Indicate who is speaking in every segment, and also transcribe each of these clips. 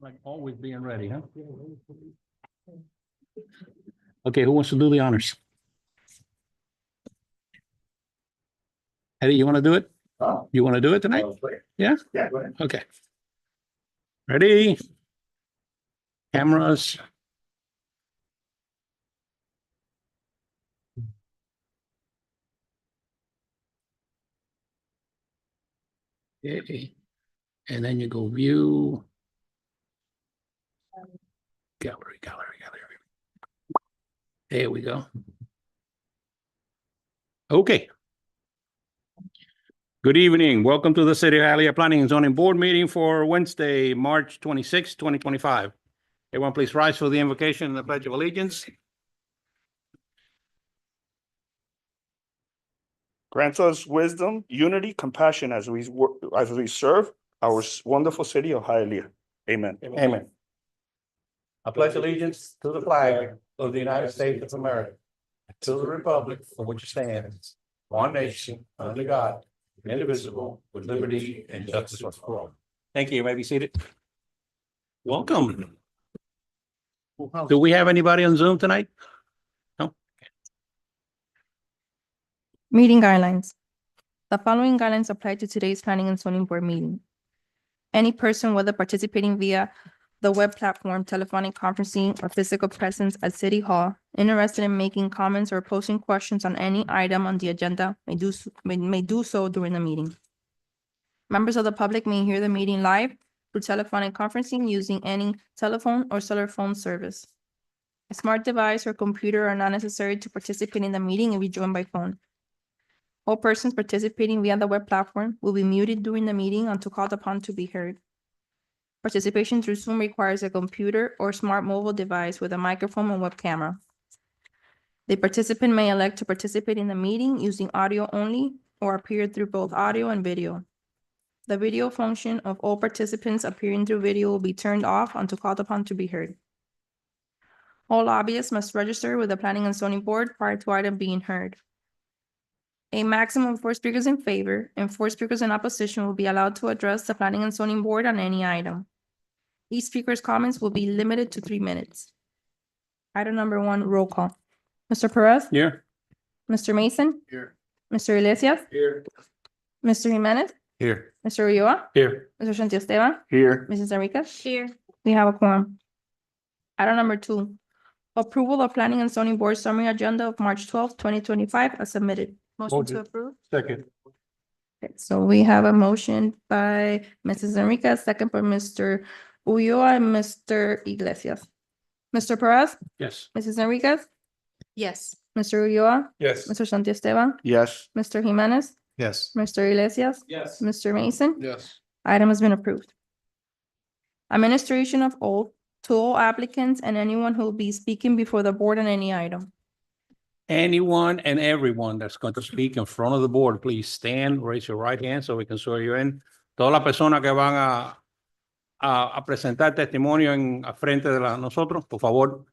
Speaker 1: Like always being ready, huh? Okay, who wants to do the honors? Eddie, you want to do it?
Speaker 2: Oh.
Speaker 1: You want to do it tonight? Yeah?
Speaker 2: Yeah, go ahead.
Speaker 1: Okay. Ready? Cameras. Okay. And then you go view. Gallery. There we go. Okay. Good evening. Welcome to the City of Hialeah Planning and Zoning Board meeting for Wednesday, March 26, 2025. Everyone please rise for the invocation and the Pledge of Allegiance.
Speaker 2: Grant us wisdom, unity, compassion as we serve our wonderful city of Hialeah. Amen.
Speaker 1: Amen. I pledge allegiance to the flag of the United States of America, to the republic for which it stands, one nation, under God, indivisible, with liberty and justice for all. Thank you. You may be seated. Welcome. Do we have anybody on Zoom tonight? No?
Speaker 3: Meeting guidelines. The following guidelines apply to today's Planning and Zoning Board meeting. Any person, whether participating via the web platform, telephonic conferencing, or physical presence at City Hall, interested in making comments or posing questions on any item on the agenda may do so during the meeting. Members of the public may hear the meeting live through telephonic conferencing using any telephone or cellular phone service. A smart device or computer are not necessary to participate in the meeting and be joined by phone. All persons participating via the web platform will be muted during the meeting until called upon to be heard. Participation through Zoom requires a computer or smart mobile device with a microphone and web camera. The participant may elect to participate in the meeting using audio only or appear through both audio and video. The video function of all participants appearing through video will be turned off until called upon to be heard. All lobbyists must register with the Planning and Zoning Board prior to item being heard. A maximum of 4 speakers in favor and 4 speakers in opposition will be allowed to address the Planning and Zoning Board on any item. Each speaker's comments will be limited to 3 minutes. Item number 1, roll call. Mr. Perez?
Speaker 1: Here.
Speaker 3: Mr. Mason?
Speaker 2: Here.
Speaker 3: Mr. Iglesias?
Speaker 2: Here.
Speaker 3: Mr. Jimenez?
Speaker 1: Here.
Speaker 3: Mr. Ulloa?
Speaker 1: Here.
Speaker 3: Mr. Santiesteban?
Speaker 2: Here.
Speaker 3: Mrs. Enriquez? Here. We have a quorum. Item number 2, approval of Planning and Zoning Board summary agenda of March 12, 2025 as submitted. Motion to approve?
Speaker 1: Second.
Speaker 3: Okay, so we have a motion by Mrs. Enriquez, second by Mr. Ulloa and Mr. Iglesias. Mr. Perez?
Speaker 1: Yes.
Speaker 3: Mrs. Enriquez?
Speaker 4: Yes.
Speaker 3: Mr. Ulloa?
Speaker 2: Yes.
Speaker 3: Mr. Santiesteban?
Speaker 2: Yes.
Speaker 3: Mr. Jimenez?
Speaker 2: Yes.
Speaker 3: Mr. Iglesias?
Speaker 2: Yes.
Speaker 3: Mr. Mason?
Speaker 2: Yes.
Speaker 3: Item has been approved. Administration of oath to all applicants and anyone who will be speaking before the board on any item.
Speaker 1: Anyone and everyone that's going to speak in front of the board, please stand, raise your right hand so we can swear you in. Todas las personas que van a presentar testimonio a frente de nosotros, por favor,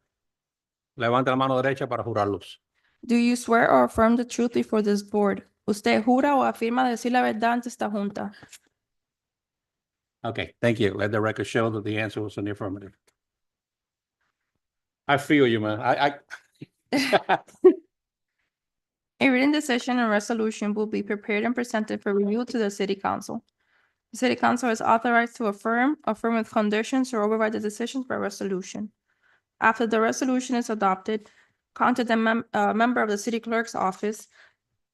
Speaker 1: levante la mano derecha para jurarlos.
Speaker 3: Do you swear or affirm the truth before this board? ¿Usted jura o afirma decir la verdad ante esta junta?
Speaker 1: Okay, thank you. Let the record show that the answer was in the affirmative. I feel you, man.
Speaker 3: A written decision and resolution will be prepared and presented for review to the City Council. The City Council is authorized to affirm with conditions, or override the decisions by resolution. After the resolution is adopted, contact a member of the City Clerk's office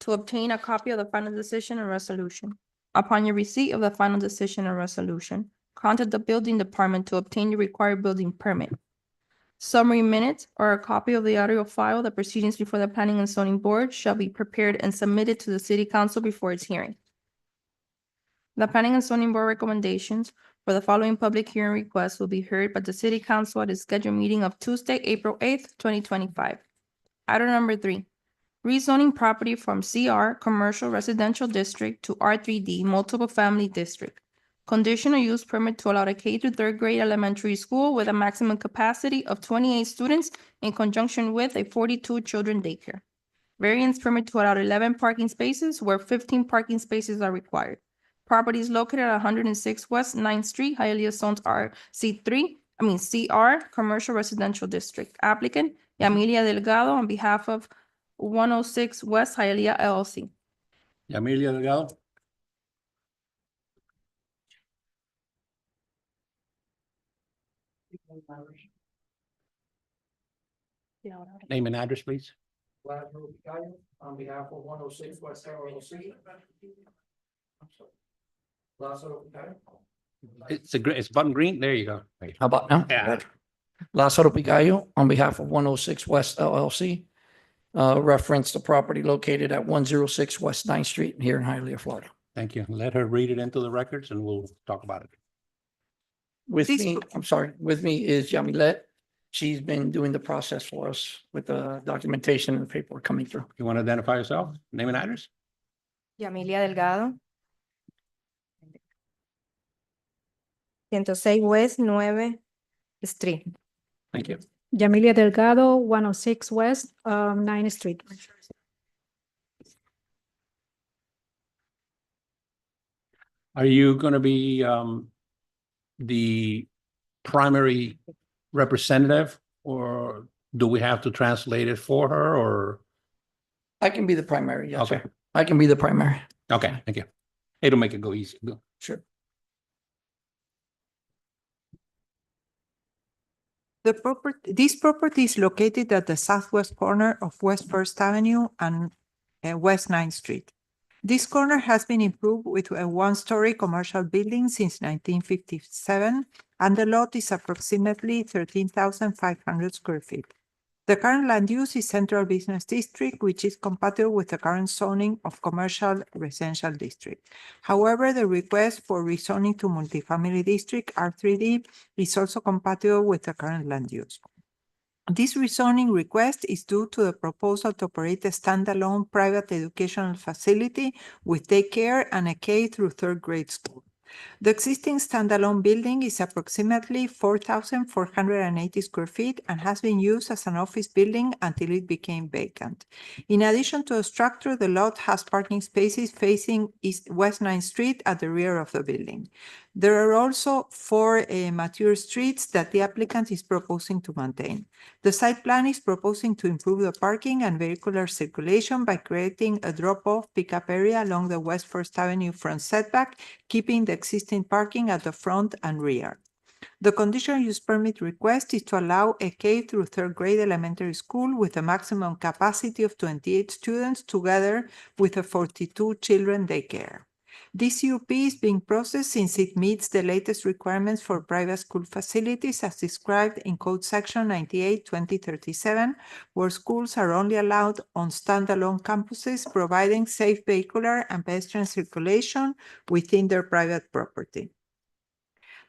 Speaker 3: to obtain a copy of the final decision and resolution. Upon your receipt of the final decision and resolution, contact the building department to obtain your required building permit. Summary minutes or a copy of the audio file, the proceedings before the Planning and Zoning Board shall be prepared and submitted to the City Council before its hearing. The Planning and Zoning Board recommendations for the following public hearing requests will be heard by the City Council at its scheduled meeting of Tuesday, April 8th, 2025. Item number 3, rezoning property from CR Commercial Residential District to R3D Multiple Family District. Conditional use permit to allow a K through 3rd grade elementary school with a maximum capacity of 28 students in conjunction with a 42 children daycare. Variance permit to allow 11 parking spaces where 15 parking spaces are required. property is located at 106 West 9th Street, Hialeah Zones CR, Commercial Residential District. Applicant, Yamilia Delgado, on behalf of 106 West Hialeah LLC.
Speaker 1: Yamilia Delgado. Name and address, please.
Speaker 4: On behalf of 106 West LLC.
Speaker 1: It's button green. There you go.
Speaker 4: How about now?
Speaker 1: Yeah.
Speaker 4: Lázaro Pigallo, on behalf of 106 West LLC. Reference the property located at 106 West 9th Street here in Hialeah, Florida.
Speaker 1: Thank you. Let her read it into the records and we'll talk about it.
Speaker 4: With
Speaker 5: This-
Speaker 4: me, I'm sorry, with me is Yamilet. She's been doing the process for us with the documentation and the paperwork coming through.
Speaker 1: You want to identify yourself? Name and address?
Speaker 5: Yamilia Delgado. 106 West 9 Street.
Speaker 1: Thank you.
Speaker 6: Yamilia Delgado, 106 West, 9th Street.
Speaker 1: Are you going to be the primary representative or do we have to translate it for her or?
Speaker 4: I can be the primary, yes,
Speaker 1: Okay.
Speaker 4: sir. I can be the primary.
Speaker 1: Okay, thank you. It'll make it go easy. Go.
Speaker 4: Sure.
Speaker 5: This property is located at the southwest corner of West First Avenue and West 9th Street. This corner has been improved with a one-story commercial building since 1957, and the lot is approximately 13,500 square feet. The current land use is Central Business District, which is compatible with the current zoning of Commercial Residential District. However, the request for rezoning to Multifamily District, R3D, is also compatible with the current land use. This rezoning request is due to the proposal to operate a standalone private educational facility with daycare and a K through third grade school. The existing standalone building is approximately 4,480 square feet and has been used as an office building until it became vacant. In addition to the structure, the lot has parking spaces facing West 9th Street at the rear of the building. There are also 4 mature streets that the applicant is proposing to maintain. The site plan is proposing to improve the parking and vehicular circulation by creating a drop-off pickup area along the West First Avenue front setback, keeping the existing parking at the front and rear. The conditional use permit request is to allow a K through third grade elementary school with a maximum capacity of 28 students together with a 42 children daycare. This CUP is being processed since it meets the latest requirements for private school facilities as described in Code Section 98/2037, where schools are only allowed on standalone campuses providing safe vehicular and pedestrian circulation within their private property.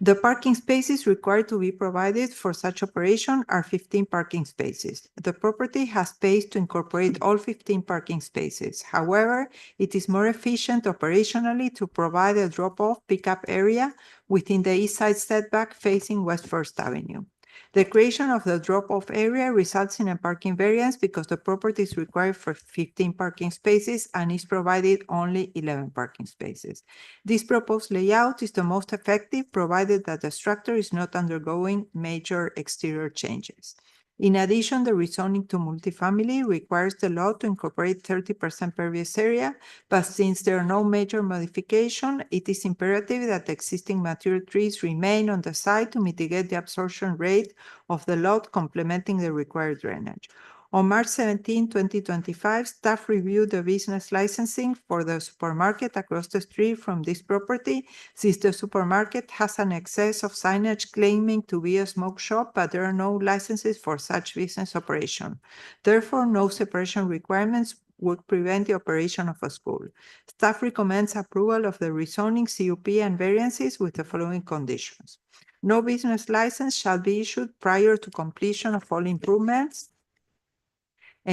Speaker 5: The parking spaces required to be provided for such operation are 15 parking spaces. The property has space to incorporate all 15 parking spaces. However, it is more efficient operationally to provide a drop-off pickup area within the east side setback facing West First Avenue. The creation of the drop-off area results in a parking variance because the property is required for 15 parking spaces and is provided only 11 parking spaces. This proposed layout is the most effective provided that the structure is not undergoing major exterior changes. In addition, the rezoning to multifamily requires the law to incorporate 30% pervious area, but since there are no major modification, it is imperative that the existing mature trees remain on the site to mitigate the absorption rate of the lot, complementing the required drainage. On March 17, 2025, staff reviewed the business licensing for the supermarket across the street from this property, since the supermarket has an excess of signage claiming to be a smoke shop, but there are no licenses for such business operation. Therefore, no separation requirements would prevent the operation of a school. Staff recommends approval of the rezoning, CUP, and variances with the following conditions. No business license shall be issued prior to completion of all improvements.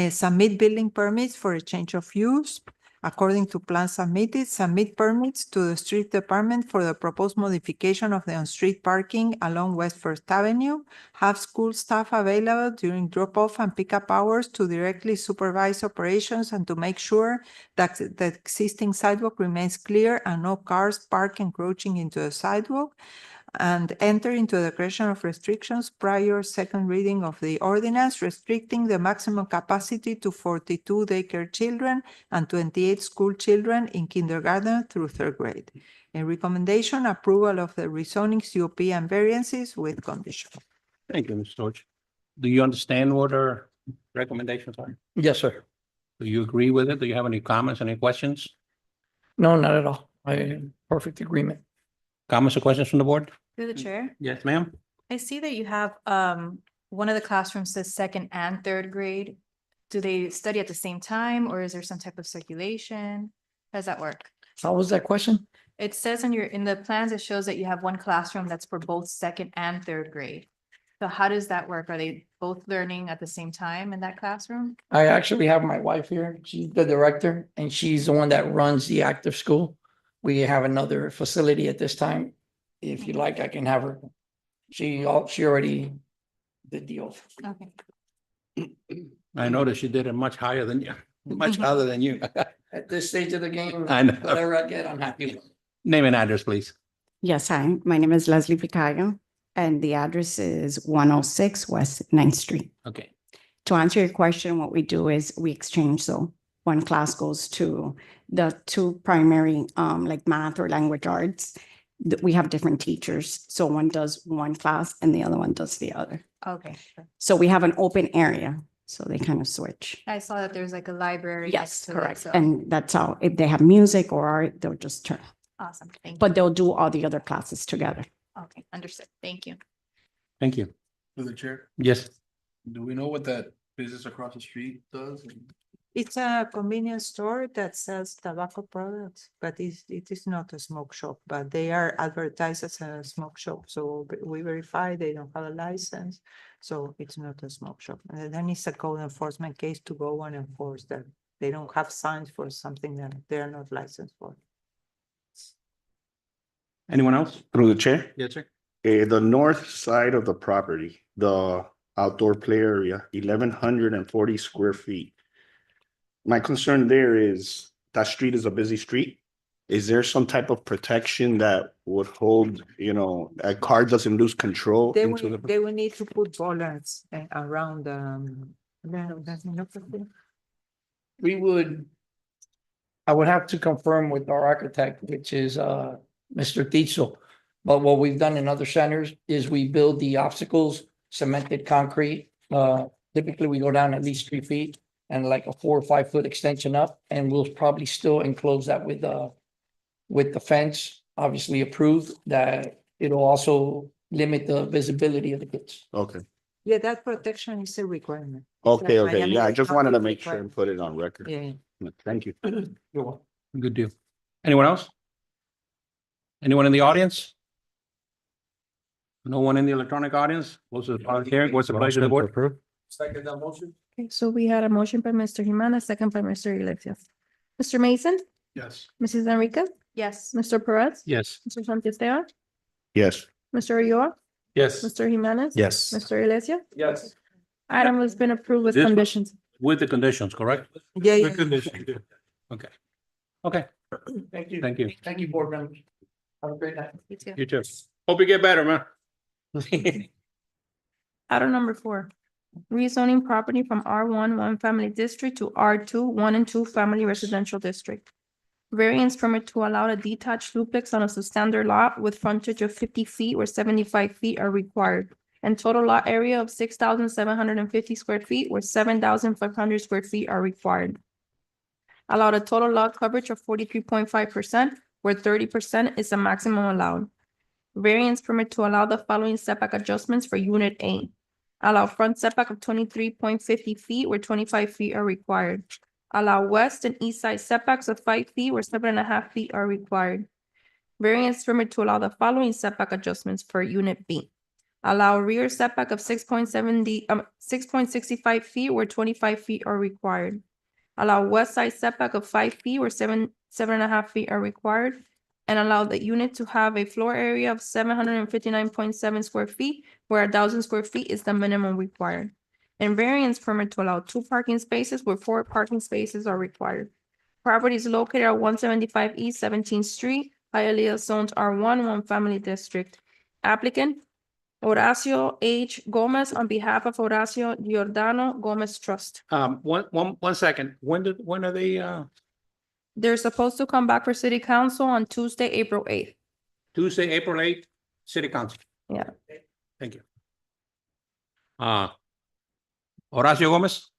Speaker 5: Submit building permits for a change of use. According to plan submitted, submit permits to the street department for the proposed modification of the on-street parking along West First Avenue. Have school staff available during drop-off and pickup hours to directly supervise operations and to make sure that the existing sidewalk remains clear and no cars park encroaching into the sidewalk. And enter into a declaration of restrictions prior second reading of the ordinance restricting the maximum capacity to 42 daycare children and 28 school children in kindergarten through third grade. A recommendation, approval of the rezoning COP and variances with condition.
Speaker 1: Thank you, Mr. George. Do you understand what our recommendations are?
Speaker 4: Yes, sir.
Speaker 1: Do you agree with it? Do you have any comments, any questions?
Speaker 4: No, not at all. Perfect agreement.
Speaker 1: Comments or questions from the board?
Speaker 7: Through the chair,
Speaker 1: Yes, ma'am.
Speaker 7: I see that you have one of the classrooms says second and third grade. Do they study at the same time or is there some type of circulation? How does that work?
Speaker 4: How was that question?
Speaker 7: It says in the plans, it shows that you have one classroom that's for both second and third grade. So how does that work? Are they both learning at the same time in that classroom?
Speaker 4: I actually have my wife here. She's the director and she's the one that runs the active school. We have another facility at this time. If you like, I can have her. She already did the oath.
Speaker 7: Okay.
Speaker 1: I noticed you did it much higher than you, much higher than you.
Speaker 4: At this stage of the game,
Speaker 1: I know.
Speaker 4: whatever I get, I'm happy with.
Speaker 1: Name and address, please.
Speaker 8: Yes, hi, my name is Leslie Picayo, and the address is 106 West 9th Street.
Speaker 1: Okay.
Speaker 8: To answer your question, what we do is we exchange, so one class goes to the two primary, like math or language arts. We have different teachers, so one does one class and the other one does the other.
Speaker 7: Okay. Sure.
Speaker 8: So we have an open area, so they kind of switch.
Speaker 7: I saw that there's like a library. next
Speaker 8: Yes,
Speaker 7: to it,
Speaker 8: correct,
Speaker 7: so-
Speaker 8: and that's how, if they have music or art, they'll just turn,
Speaker 7: Awesome. Thank you.
Speaker 8: but they'll do all the other classes together.
Speaker 7: Okay, understood. Thank you.
Speaker 1: Thank you.
Speaker 9: Through the chair,
Speaker 1: Yes.
Speaker 9: do we know what that business across the street does?
Speaker 5: It's a convenience store that sells tobacco products, but it is not a smoke shop, but they are advertised as a smoke shop. So we verify they don't have a license. So it's not a smoke shop. And then it's a code enforcement case to go and enforce that. They don't have signs for something that they're not licensed for.
Speaker 1: Anyone else?
Speaker 2: Through the chair,
Speaker 1: Yes, sir.
Speaker 2: the north side of the property, the outdoor play area, 1,140 square feet. My concern there is that street is a busy street. Is there some type of protection that would hold, a car doesn't lose control
Speaker 5: They
Speaker 2: into
Speaker 5: will,
Speaker 2: the?
Speaker 5: they will need to put bollards around,
Speaker 4: I would have to confirm with our architect, which is Mr. Tizzo. But what we've done in other centers is we build the obstacles, cemented concrete. Typically, we go down at least 3 feet and like a 4 or 5 foot extension up, and we'll probably still enclose that with the fence, obviously approved, that it'll also limit the visibility of the kids.
Speaker 2: Okay,
Speaker 5: yeah, that protection is a requirement.
Speaker 2: okay,
Speaker 5: Like
Speaker 2: okay. Yeah, I
Speaker 5: Miami
Speaker 2: just wanted to
Speaker 5: County
Speaker 2: make sure and put it on record.
Speaker 5: Yeah.
Speaker 2: Thank you.
Speaker 4: You're welcome.
Speaker 1: Good deal. Anyone else? Anyone in the audience? No one in the electronic audience? What's the public hearing? What's the pleasure of the board?
Speaker 9: Second that motion?
Speaker 3: Okay, so we had a motion by Mr. Jimenez, second by Mr. Iglesias. Mr. Mason,
Speaker 9: Yes.
Speaker 3: Mrs. Enriquez,
Speaker 7: Yes.
Speaker 3: Mr. Perez,
Speaker 1: Yes.
Speaker 3: Mr. Santisteban,
Speaker 2: Yes.
Speaker 3: Mr. Ulloa,
Speaker 1: Yes.
Speaker 3: Mr. Jimenez.
Speaker 9: Yes.
Speaker 3: Mr. Iglesias.
Speaker 9: Yes.
Speaker 3: Item has been approved with
Speaker 1: This-
Speaker 3: conditions.
Speaker 1: With the conditions, correct?
Speaker 5: Yeah, yeah.
Speaker 1: Okay. Okay,
Speaker 4: Thank you.
Speaker 1: thank you.
Speaker 4: Thank you, board members. Have a great night.
Speaker 7: You too.
Speaker 1: You too. Hope you get better, man.
Speaker 3: Item number 4, rezoning property from R1 one family district to R2 1 and 2 family residential district. Variance permit to allow a detached duplex on a substandard lot with frontage of 50 feet where 75 feet are required. And total lot area of 6,750 square feet where 7,500 square feet are required. Allowed a total lot coverage of 43.5%, where 30% is the maximum allowed. Variance permit to allow the following setback adjustments for Unit A. Allow front setback of 23.50 feet where 25 feet are required. Allow west and east side setbacks of 5 feet where 7.5 feet are required. Variance permit to allow the following setback adjustments for Unit B. Allow rear setback of 6.65 feet where 25 feet are required. allow west side setback of 5 feet where 7.5 feet are required, and allow the unit to have a floor area of 759.7 square feet, where 1,000 square feet is the minimum required. And variance permit to allow 2 parking spaces where 4 parking spaces are required. Property is located at 175 East 17th Street, Hialeah zoned R1, one family district. Applicant Horacio H. Gomez on behalf of Horacio Giordano Gomez Trust.
Speaker 1: One second. When are they,
Speaker 3: They're supposed to come back for city council on Tuesday, April 8th.
Speaker 1: Tuesday, April 8th, city council?
Speaker 3: Yeah.
Speaker 1: Thank you. Horacio Gomez?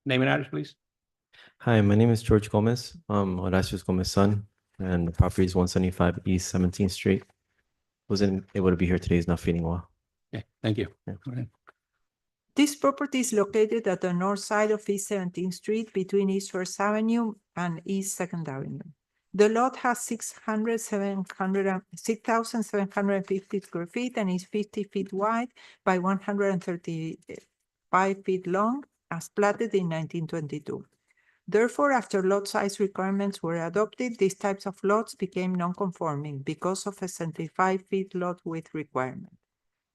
Speaker 1: Name and address, please.
Speaker 10: Hi, my name is George Gomez. Horacio Gomez's son, and the property is 175 East 17th Street. Wasn't able to be here today. He's not feeling well.
Speaker 1: Okay, thank you.
Speaker 10: Yeah.
Speaker 1: Okay.
Speaker 5: This property is located at the north side of East 17th Street between East First Avenue and East 2nd Avenue. The lot has 6,750 square feet and is 50 feet wide by 135 feet long, as platted in 1922. Therefore, after lot size requirements were adopted, these types of lots became non-conforming because of a 75 feet lot width requirement.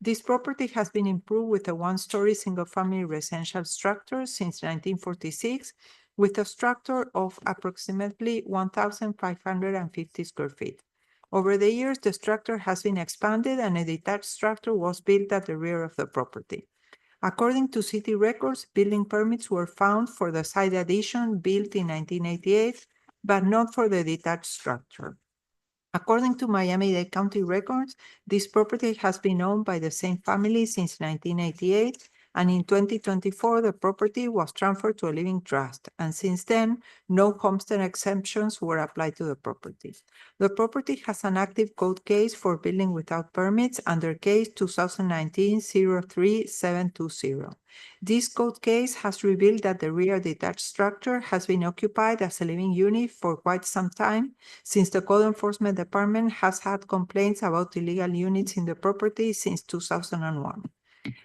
Speaker 5: This property has been improved with a one-story single-family residential structure since 1946, with a structure of approximately 1,550 square feet. Over the years, the structure has been expanded and a detached structure was built at the rear of the property. According to city records, building permits were found for the side addition built in 1988, but not for the detached structure. According to Miami-Dade County records, this property has been owned by the same family since 1988, and in 2024, the property was transferred to a living trust, and since then, no homestead exemptions were applied to the property. The property has an active code case for building without permits under case 2019-03720. This code case has revealed that the rear detached structure has been occupied as a living unit for quite some time, since the Code Enforcement Department has had complaints about illegal units in the property since 2001.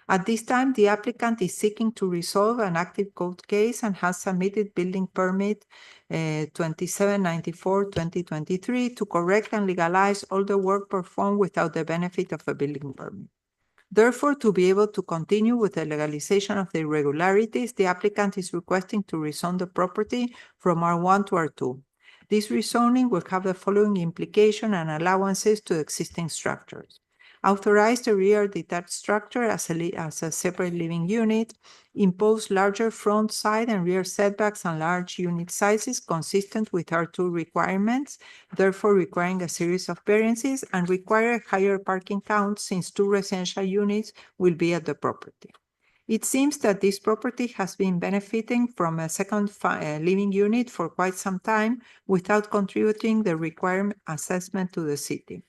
Speaker 5: At this time, the applicant is seeking to resolve an active code case and has submitted building permit 2794-2023 to correct and legalize all the work performed without the benefit of a building permit. Therefore, to be able to continue with the legalization of the irregularities, the applicant is requesting to rezone the property from R1 to R2. This rezoning will have the following implication and allowances to existing structures. Authorize the rear detached structure as a separate living unit, impose larger front, side, and rear setbacks and large unit sizes consistent with R2 requirements, therefore requiring a series of variances, and require a higher parking count since 2 residential units will be at the property. It seems that this property has been benefiting from a second living unit for quite some time without contributing the required assessment to the city.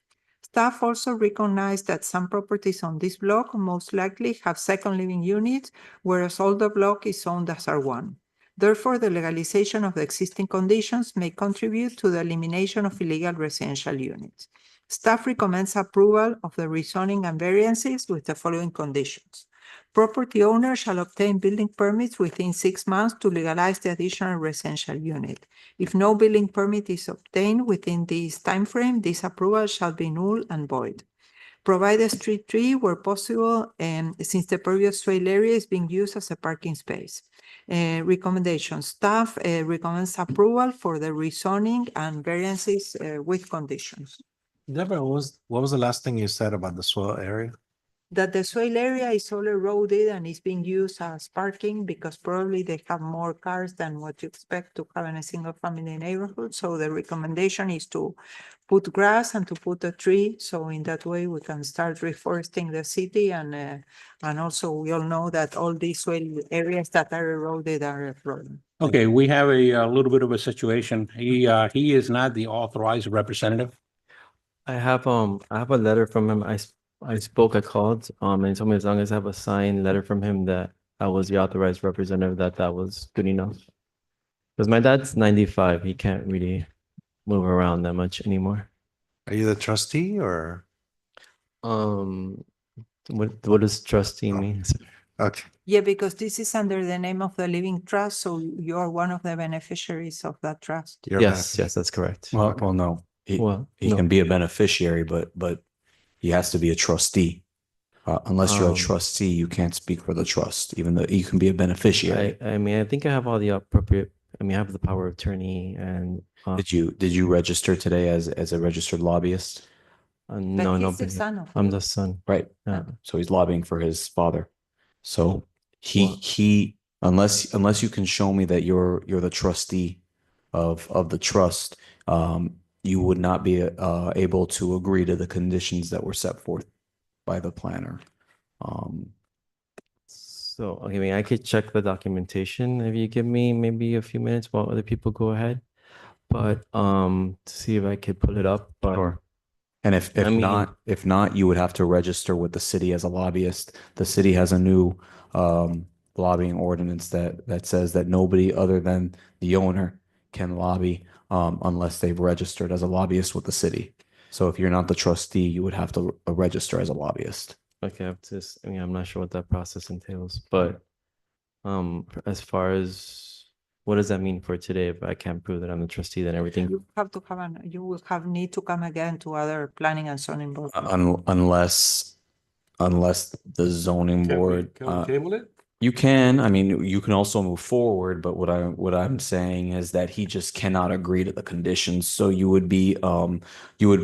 Speaker 5: Staff also recognized that some properties on this block most likely have second living units, whereas all the block is owned as R1. Therefore, the legalization of the existing conditions may contribute to the elimination of illegal residential units. Staff recommends approval of the rezoning and variances with the following conditions. Property owner shall obtain building permits within 6 months to legalize the additional residential unit. If no building permit is obtained within this timeframe, this approval shall be null and void. Provide a street tree where possible, since the previous trail area is being used as a parking space. Recommendation: staff recommends approval for the rezoning and variances with conditions.
Speaker 11: Deborah, what was the last thing you said about the soil area?
Speaker 5: That the soil area is all eroded and is being used as parking because probably they have more cars than what you expect to have in a single family neighborhood. So the recommendation is to put grass and to put a tree. So in that way, we can start reforesting the city. And also we all know that all these soil areas that are eroded are a problem.
Speaker 1: Okay, we have a little bit of a situation. He is not the authorized representative.
Speaker 10: I have a letter from him. I spoke, I called, and he told me as long as I have a signed letter from him that I was the authorized representative, that was good enough. Because my dad's 95, he can't really move around that much anymore.
Speaker 11: Are you the trustee or?
Speaker 10: What does trustee mean?
Speaker 11: Okay,
Speaker 5: Yeah, because this is under the name of the living trust, so you're one of the beneficiaries of that trust.
Speaker 11: you're
Speaker 10: Yes, yes, that's correct.
Speaker 12: Well, no,
Speaker 10: Well,
Speaker 12: he
Speaker 10: no.
Speaker 12: can be a beneficiary, but he has to be a trustee. Unless you're a
Speaker 10: Um,
Speaker 12: trustee, you can't speak for the trust, even though you can be a beneficiary.
Speaker 10: I mean, I think I have all the appropriate, I mean, I have the power of attorney and,
Speaker 12: Did you register today as a registered lobbyist?
Speaker 10: no, no.
Speaker 5: he's the
Speaker 10: but
Speaker 5: son of
Speaker 10: I'm
Speaker 5: it.
Speaker 10: the son.
Speaker 12: Right.
Speaker 10: Yeah.
Speaker 12: So he's lobbying for his father. So
Speaker 10: Well-
Speaker 12: he unless you can show me that you're the trustee of the trust, you would not be able to agree to the conditions that were set forth by the planner.
Speaker 10: So, okay, I mean, I could check the documentation if you give me maybe a few minutes while other people go ahead. But, to see if I could pull it up, but.
Speaker 12: Sure. And if
Speaker 10: I mean-
Speaker 12: not, you would have to register with the city as a lobbyist. The city has a new lobbying ordinance that says that nobody other than the owner can lobby unless they've registered as a lobbyist with the city. So if you're not the trustee, you would have to register as a lobbyist.
Speaker 10: Okay, I mean, I'm not sure what that process entails, but as far as what does that mean for today if I can't prove that I'm the trustee, then everything?
Speaker 5: You have to come, you will have need to come again to other planning and zoning board.
Speaker 12: Unless the zoning board.
Speaker 9: Can we table it?
Speaker 12: You can, I mean, you can also move forward, but what I'm saying is that he just cannot agree to the conditions. So you would be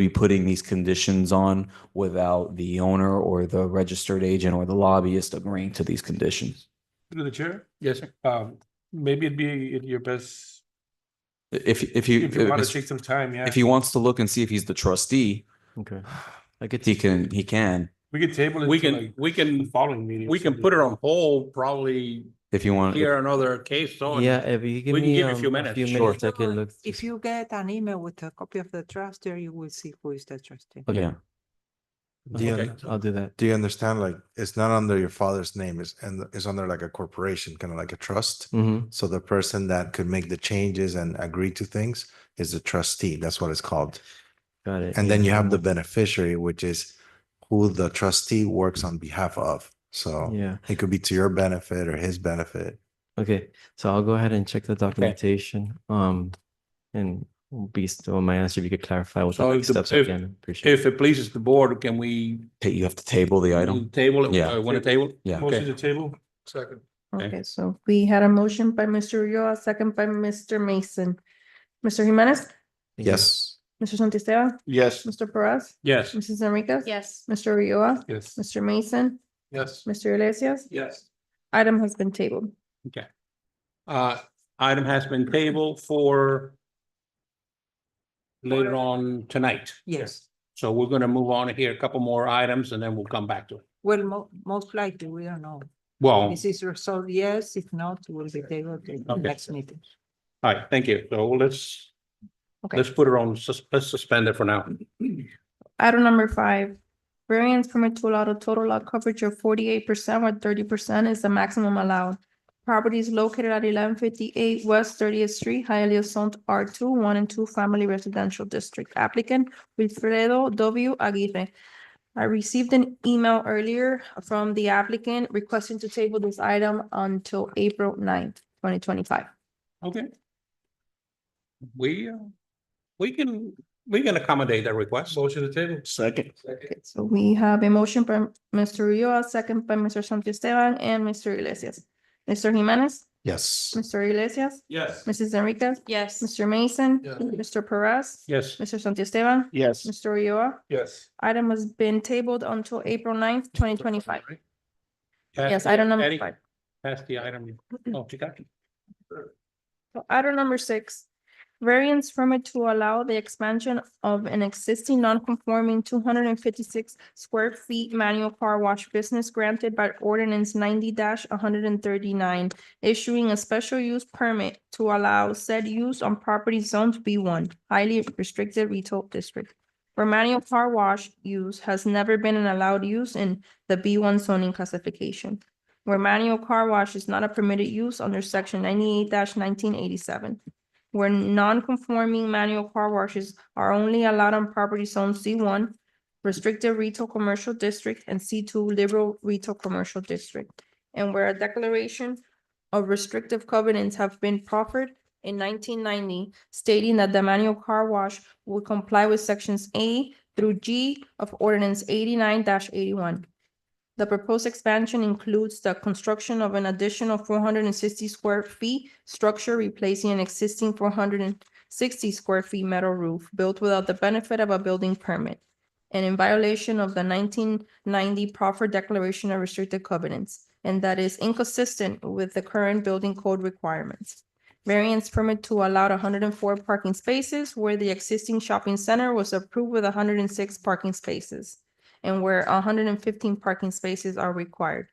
Speaker 12: putting these conditions on without the owner or the registered agent or the lobbyist agreeing to these conditions.
Speaker 9: Through the chair,
Speaker 1: Yes, sir.
Speaker 9: maybe it'd be in your best,
Speaker 12: If
Speaker 9: if you want to take some time, yeah.
Speaker 12: if he wants to look and see if he's the trustee,
Speaker 10: Okay. I could,
Speaker 12: he can.
Speaker 9: We can table it.
Speaker 1: we
Speaker 9: till,
Speaker 1: can,
Speaker 9: like,
Speaker 1: we can,
Speaker 9: following meeting.
Speaker 1: we can put it on hold, probably
Speaker 12: If you want.
Speaker 1: hear another case. So
Speaker 10: yeah, if you give
Speaker 1: we can
Speaker 10: me
Speaker 1: give you a few minutes.
Speaker 12: Sure.
Speaker 10: I can look.
Speaker 5: If you get an email with a copy of the trust there, you will see who is the trustee.
Speaker 10: Okay.
Speaker 12: Yeah.
Speaker 11: Do you,
Speaker 1: Okay.
Speaker 10: I'll do that.
Speaker 11: do you understand, like, it's not under your father's name, it's under like a corporation, kind of like a trust?
Speaker 10: Mm-hmm.
Speaker 11: So the person that could make the changes and agree to things is the trustee. That's what it's called.
Speaker 10: Got it.
Speaker 11: And then
Speaker 10: yeah.
Speaker 11: you have the beneficiary, which is who the trustee works on behalf of. So
Speaker 10: Yeah.
Speaker 11: it could be to your benefit or his benefit.
Speaker 10: Okay, so I'll go ahead and check the documentation. And be still my answer. If you could clarify what the
Speaker 1: So
Speaker 10: next
Speaker 1: if the-
Speaker 10: steps
Speaker 1: if-
Speaker 10: again. Appreciate
Speaker 1: If it pleases the board, can we
Speaker 12: You have to table the item.
Speaker 1: table it?
Speaker 12: Yeah.
Speaker 1: Want to table? it?
Speaker 12: Yeah.
Speaker 9: Motion
Speaker 1: Okay.
Speaker 9: to table, second.
Speaker 1: Okay.
Speaker 3: Okay, so we had a motion by Mr. Ulloa, second by Mr. Mason. Mr. Jimenez,
Speaker 10: you.
Speaker 11: Yes.
Speaker 3: Mr. Santisteban,
Speaker 2: Yes.
Speaker 3: Mr. Perez,
Speaker 1: Yes.
Speaker 3: Mrs. Enriquez.
Speaker 7: Yes.
Speaker 3: Mr. Ulloa,
Speaker 9: Yes.
Speaker 3: Mr. Mason,
Speaker 9: Yes.
Speaker 3: Mr. Iglesias.
Speaker 9: Yes.
Speaker 3: Item has been tabled.
Speaker 1: Okay. Item has been tabled for later on tonight.
Speaker 5: Yes.
Speaker 1: So we're gonna move on here, a couple more items, and then we'll come back to it.
Speaker 5: Well, most likely, we don't know.
Speaker 1: Well,
Speaker 5: This is resolved, yes. If not, we'll be tabled to the
Speaker 1: Okay.
Speaker 5: next meeting.
Speaker 1: all right, thank you. So let's
Speaker 3: Okay.
Speaker 1: put it on, let's suspend it for now.
Speaker 3: Item number 5, variance permit to allow the total lot coverage of 48% where 30% is the maximum allowed. Property is located at 1158 West 30th Street, highly zoned R2, 1 and 2 Family Residential District. Applicant Wilfredo W. Aguirre. I received an email earlier from the applicant requesting to table this item until April 9th, 2025.
Speaker 1: Okay. We can accommodate that request.
Speaker 9: Motion to table.
Speaker 2: Second.
Speaker 3: Okay, so we have a motion by Mr. Ulloa, second by Mr. Santisteban and Mr. Iglesias. Mr. Jimenez,
Speaker 11: Yes.
Speaker 3: Mr. Iglesias,
Speaker 9: Yes.
Speaker 3: Mrs. Enriquez,
Speaker 7: Yes.
Speaker 3: Mr. Mason,
Speaker 9: Yeah.
Speaker 3: Mr. Perez,
Speaker 1: Yes.
Speaker 3: Mr. Santisteban,
Speaker 2: Yes.
Speaker 3: Mr. Ulloa.
Speaker 9: Yes.
Speaker 3: Item has been tabled until April 9th, 2025.
Speaker 1: Pass
Speaker 3: Yes,
Speaker 1: the-
Speaker 3: item number
Speaker 1: Eddie,
Speaker 3: 5.
Speaker 1: Pass the item. Oh, you got it.
Speaker 3: So item number 6, variance permit to allow the expansion of an existing non-conforming 256 square feet manual car wash business granted by ordinance 90-139, issuing a special use permit to allow said use on property zoned B1, highly restricted retail district, where manual car wash use has never been an allowed use in the B1 zoning classification, where manual car wash is not a permitted use under section 98-1987, where non-conforming manual car washes are only allowed on property zone C1, Restricted Retail Commercial District, and C2 Liberal Retail Commercial District. And where a declaration of restrictive covenants have been proffered in 1990, stating that the manual car wash will comply with sections A through G of Ordinance 89-81. The proposed expansion includes the construction of an additional 460 square feet structure, replacing an existing 460 square feet metal roof built without the benefit of a building permit, and in violation of the 1990 proffered declaration of restricted covenants, and that is inconsistent with the current building code requirements. Variance permit to allow 104 parking spaces where the existing shopping center was approved with 106 parking spaces, and where 115 parking spaces are required.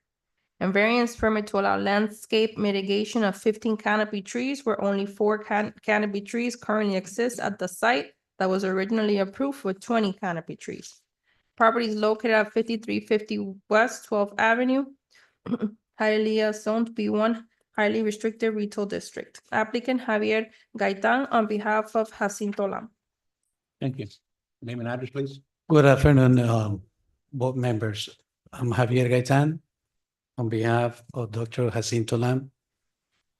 Speaker 3: And variance permit to allow landscape mitigation of 15 canopy trees where only 4 canopy trees currently exist at the site that was originally approved with 20 canopy trees. Property is located at 5350 West 12th Avenue, Hialeah zoned B1, highly restricted retail district. Applicant Javier Gaitan on behalf of Jacinto Lam.
Speaker 1: Thank you. Name and address, please.
Speaker 13: Good afternoon, board members. I'm Javier Gaitan on behalf of Dr. Jacinto Lam,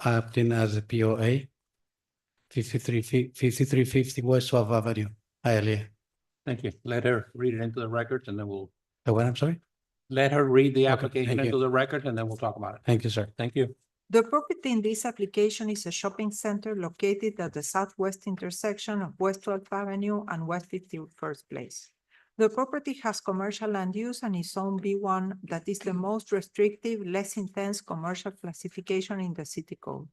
Speaker 13: acting as a POA, 5350 West 12th Avenue, Hialeah.
Speaker 1: Thank you. Let her read it into the records and then we'll,
Speaker 13: What, I'm sorry?
Speaker 1: let her read the
Speaker 13: Okay,
Speaker 1: application
Speaker 13: thank you.
Speaker 1: into the records and then we'll talk about it.
Speaker 13: Thank you, sir.
Speaker 1: Thank you.
Speaker 5: The property in this application is a shopping center located at the southwest intersection of West 12th Avenue and West 51st Place. The property has commercial land use and is zone B1, that is the most restrictive, less intense commercial classification in the city code.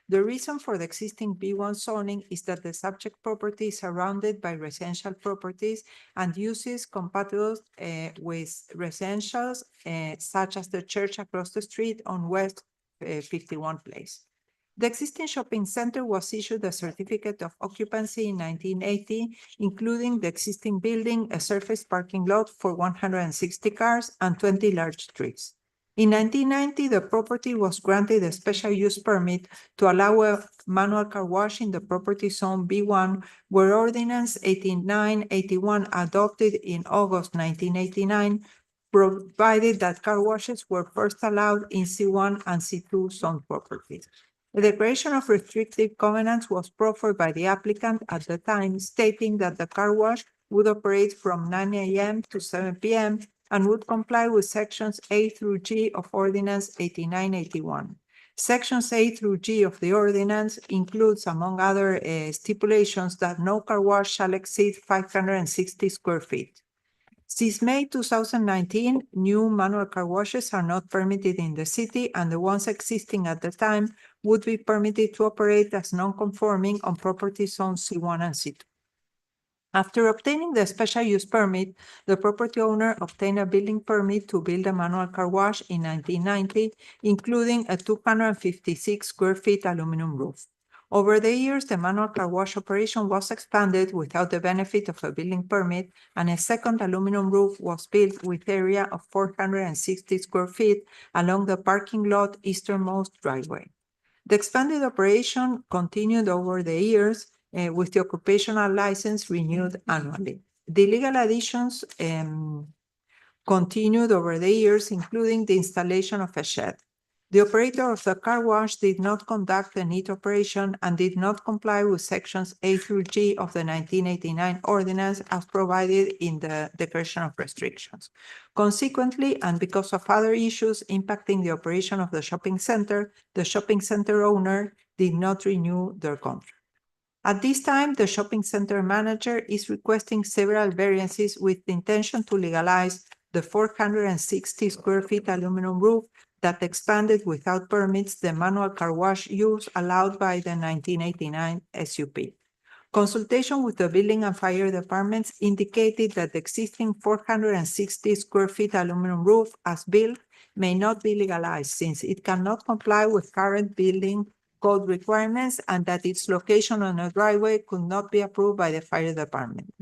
Speaker 5: The reason for the existing B1 zoning is that the subject property is surrounded by residential properties and uses compatible with residentials such as the church across the street on West 51 Place. The existing shopping center was issued a certificate of occupancy in 1980, including the existing building, a surface parking lot for 160 cars, and 20 large trees. In 1990, the property was granted a special use permit to allow a manual car wash in the property zone B1, where Ordinance 8981 adopted in August 1989 provided that car washes were first allowed in C1 and C2 zone properties. The declaration of restrictive covenants was proffered by the applicant at the time, stating that the car wash would operate from 9 a.m. to 7 p.m. and would comply with sections A through G of Ordinance 8981. Sections A through G of the ordinance includes, among other stipulations, that no car wash shall exceed 560 square feet. Since May 2019, new manual car washes are not permitted in the city, and the ones existing at the time would be permitted to operate as non-conforming on property zones C1 and C2. After obtaining the special use permit, the property owner obtained a building permit to build a manual car wash in 1990, including a 256 square feet aluminum roof. Over the years, the manual car wash operation was expanded without the benefit of a building permit, and a second aluminum roof was built with area of 460 square feet along the parking lot easternmost driveway. The expanded operation continued over the years with the occupational license renewed annually. The legal additions continued over the years, including the installation of a shed. The operator of the car wash did not conduct a neat operation and did not comply with sections A through G of the 1989 ordinance as provided in the Declaration of Restrictions. Consequently, and because of other issues impacting the operation of the shopping center owner did not renew their contract. At this time, the shopping center manager is requesting several variances with the intention to legalize the 460 square feet aluminum roof that expanded without permits the manual car wash use allowed by the 1989 SUP. Consultation with the building and fire departments indicated that the existing 460 square feet aluminum roof as built may not be legalized since it cannot comply with current building code requirements and that its location on a driveway could not be approved by the fire department.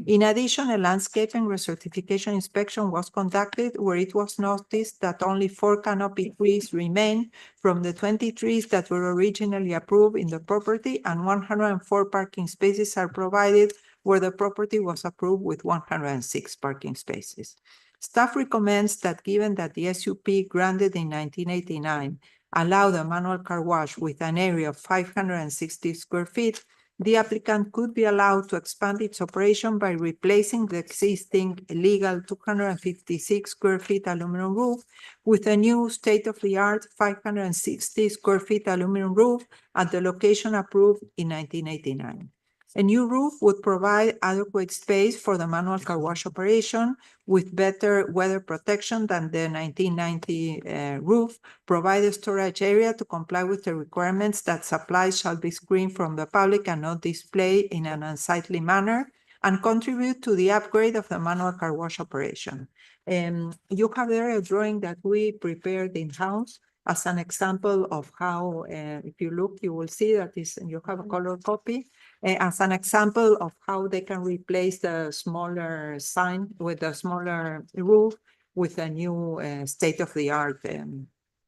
Speaker 5: In addition, a landscape and recertification inspection was conducted where it was noticed that only 4 canopy trees remain from the 20 trees that were originally approved in the property, and 104 parking spaces are provided where the property was approved with 106 parking spaces. Staff recommends that given that the SUP granted in 1989 allowed a manual car wash with an area of 560 square feet, the applicant could be allowed to expand its operation by replacing the existing legal 256 square feet aluminum roof with a new state-of-the-art 560 square feet aluminum roof at the location approved in 1989. A new roof would provide adequate space for the manual car wash operation with better weather protection than the 1990 roof, provide a storage area to comply with the requirements that supplies shall be screened from the public and not displayed in an unsightly manner, and contribute to the upgrade of the manual car wash operation. You have there a drawing that we prepared in-house as an example of how, if you look, you will see that you have a color copy. As an example of how they can replace the smaller sign with a smaller roof with a new state-of-the-art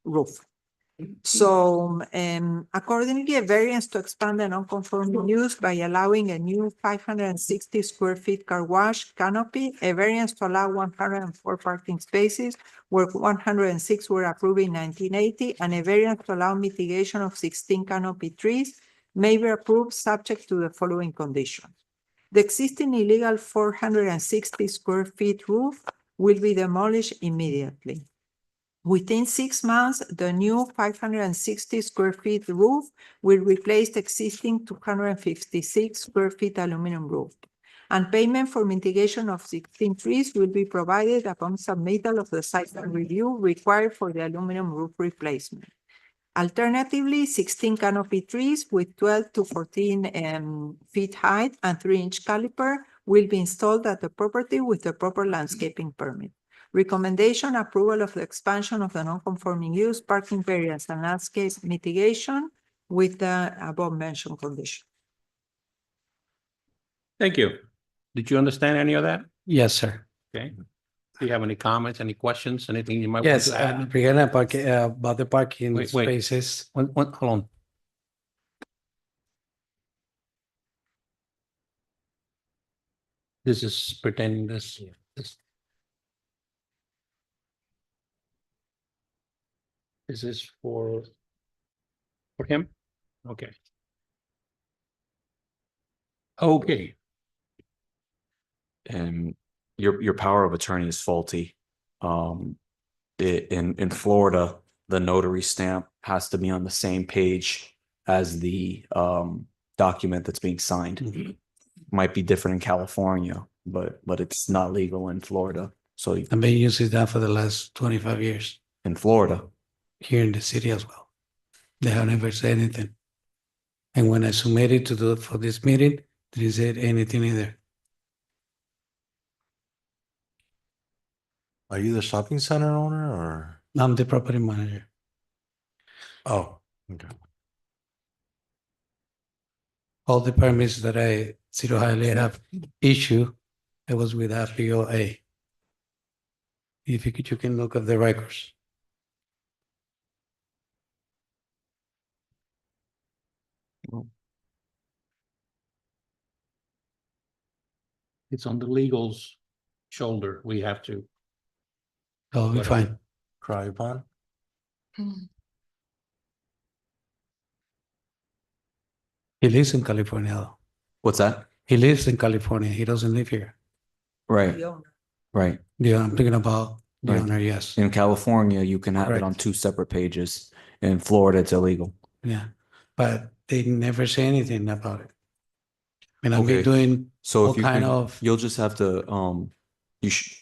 Speaker 5: roof. So accordingly, a variance to expand the non-conforming use by allowing a new 560 square feet car wash canopy, a variance to allow 104 parking spaces where 106 were approved in 1980, and a variance to allow mitigation of 16 canopy trees may be approved subject to the following conditions. The existing illegal 460 square feet roof will be demolished immediately. Within 6 months, the new 560 square feet roof will replace the existing 256 square feet aluminum roof. And payment for mitigation of 16 trees will be provided upon submittal of the site plan review required for the aluminum roof replacement. Alternatively, 16 canopy trees with 12 to 14 feet height and 3-inch caliper will be installed at the property with the proper landscaping permit. Recommendation: approval of the expansion of the non-conforming use, parking variance, and landscape mitigation with the above mentioned condition.
Speaker 1: Thank you. Did you understand any of that?
Speaker 13: Yes, sir.
Speaker 1: Okay. Do you have any comments, any questions, anything you might want
Speaker 13: Yes,
Speaker 1: to add?
Speaker 13: regarding parking, about the parking
Speaker 1: Wait.
Speaker 13: spaces.
Speaker 1: Hold on. This is pretending this. This is for him? Okay. Okay.
Speaker 12: And your power of attorney is faulty. In Florida, the notary stamp has to be on the same page as the document that's being signed. Might be different in California, but it's not legal in Florida. So
Speaker 13: I've been using that for the last 25 years
Speaker 12: in Florida,
Speaker 13: here in the city as well. They have never said anything. And when I submitted to do it for this meeting, they didn't say anything either.
Speaker 11: Are you the shopping center owner or?
Speaker 13: I'm the property manager.
Speaker 11: Oh, okay.
Speaker 13: All the permits that Cedar Highlands have issued, it was with FPOA. If you can look at the records.
Speaker 1: It's on the legal's shoulder. We have to.
Speaker 13: So we're fine.
Speaker 11: Cry upon?
Speaker 13: He lives in California though.
Speaker 12: what's that?
Speaker 13: He lives in California. He doesn't live here.
Speaker 12: Right, right.
Speaker 13: Yeah, I'm thinking about the
Speaker 12: Right.
Speaker 13: owner, yes.
Speaker 12: In California, you can have it on
Speaker 13: Correct.
Speaker 12: 2 separate pages. In Florida, it's illegal.
Speaker 13: Yeah, but they never say anything about it. And I've
Speaker 12: Okay.
Speaker 13: been doing
Speaker 12: So
Speaker 13: all
Speaker 12: if you
Speaker 13: kind
Speaker 12: could-
Speaker 13: of,
Speaker 12: you'll just have to, you should.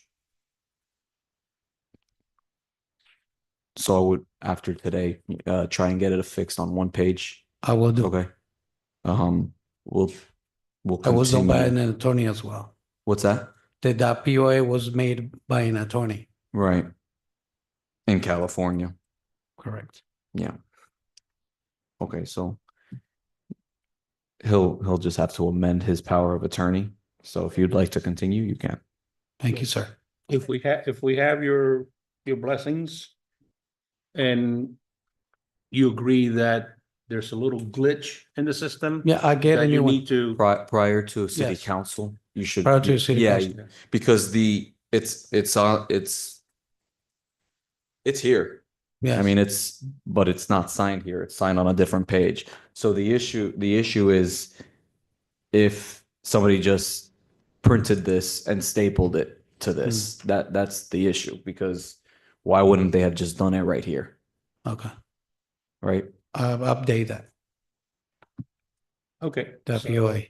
Speaker 12: So I would, after today, try and get it fixed on 1 page.
Speaker 13: I will do.
Speaker 12: Okay. We'll
Speaker 13: I was done by
Speaker 12: continue.
Speaker 13: an attorney as well.
Speaker 12: What's that?
Speaker 13: That POA was made by an attorney.
Speaker 12: Right. In California.
Speaker 13: Correct.
Speaker 12: Yeah. Okay, so he'll just have to amend his power of attorney. So if you'd like to continue, you can.
Speaker 13: Thank you, sir.
Speaker 1: If we have your blessings and you agree that there's a little glitch in the system.
Speaker 13: Yeah, I get a
Speaker 1: That you
Speaker 13: new one.
Speaker 1: need to,
Speaker 12: Prior to city
Speaker 13: Yes.
Speaker 12: council, you should.
Speaker 13: Prior to city
Speaker 12: yeah,
Speaker 13: council.
Speaker 12: Because it's here.
Speaker 13: Yes.
Speaker 12: I mean, but it's not signed here. It's signed on a different page. So the issue is if somebody just printed this and stapled it to this, that's the issue, because why wouldn't they have just done it right here?
Speaker 13: Okay,
Speaker 12: Right?
Speaker 13: update that,
Speaker 1: okay.
Speaker 13: the
Speaker 1: so
Speaker 13: POA.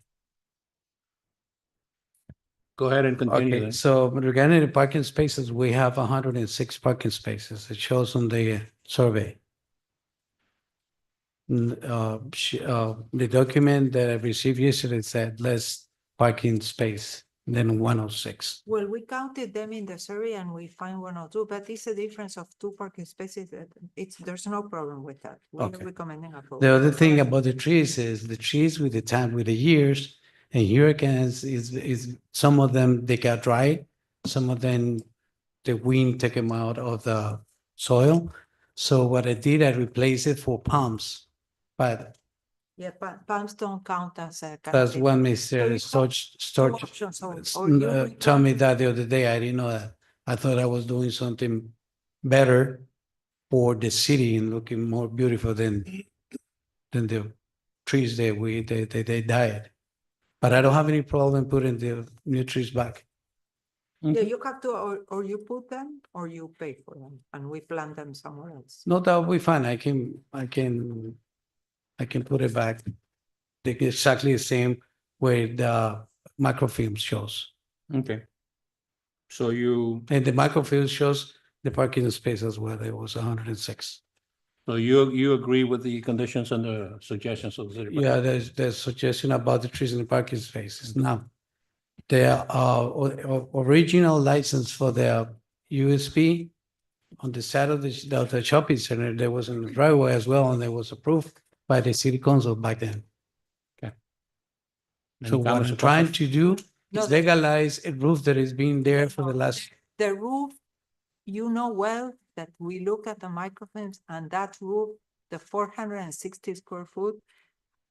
Speaker 1: Go ahead and continue
Speaker 13: Okay,
Speaker 1: then.
Speaker 13: so regarding the parking spaces, we have 106 parking spaces. It shows on the survey. The document that I received yesterday said less parking space than 106.
Speaker 5: Well, we counted them in the survey and we find 102, but it's a difference of 2 parking spaces. There's no problem with that. We're
Speaker 13: Okay.
Speaker 5: recommending approval.
Speaker 13: The other thing about the trees is the trees with the years and hurricanes is some of them, they got dry. Some of them, the wind took them out of the soil. So what I did, I replaced it for palms. But
Speaker 5: Yeah, palms don't count as a.
Speaker 13: that's
Speaker 5: candidate.
Speaker 13: what
Speaker 5: So
Speaker 13: Mr.
Speaker 5: you
Speaker 13: Storch
Speaker 5: have 2 options, or you
Speaker 13: told me that the other day. I didn't know that. I thought I was doing something better for the city and looking more beautiful than the trees that they died. But I don't have any problem putting the new trees back.
Speaker 5: Yeah, you have to, or you put them, or you pay for them, and we plant them somewhere else.
Speaker 13: No, that will be fine. I can put it back. Exactly the same way the microfilm shows.
Speaker 1: Okay. So you,
Speaker 13: And the microfilm shows the parking space as well. It was 106.
Speaker 1: so you agree with the conditions and the suggestions of the city?
Speaker 13: Yeah, there's suggestion about the trees in the parking spaces. Now, the original license for the USB on the side of the shopping center, there was in the driveway as well, and there was approved by the city council back then.
Speaker 1: Any
Speaker 13: So what
Speaker 1: comments
Speaker 13: I'm
Speaker 1: or
Speaker 13: trying
Speaker 1: questions?
Speaker 13: to do
Speaker 5: No.
Speaker 13: is legalize a roof that has been there for the last,
Speaker 5: The roof, you know well that we look at the microfilms and that roof, the 460 square foot